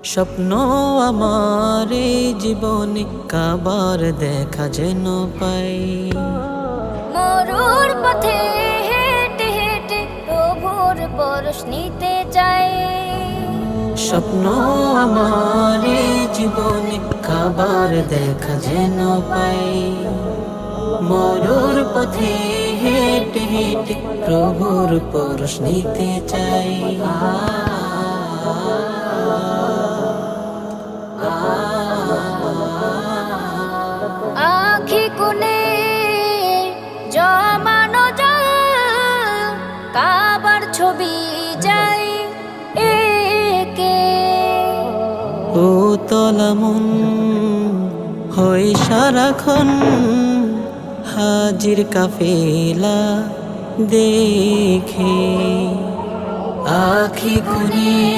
স্বপ্ন আমার এই জীবনে কাবার দেখা যেন পাই। মরুর পথে হেঁটে হেঁটে প্রভুর পরশ নিতে চাই। স্বপ্ন আমার এই জীবনে কাবার দেখা যেন পাই। মরুর পথে হেঁটে হেঁটে প্রভুর পরশ নিতে চাই। আখি কোণে জমানো জল কাবার ছবি যাই একে। ও তলামন হয় সারাক্ষণ হাজির কাফেলা দেখে। আখি খুনি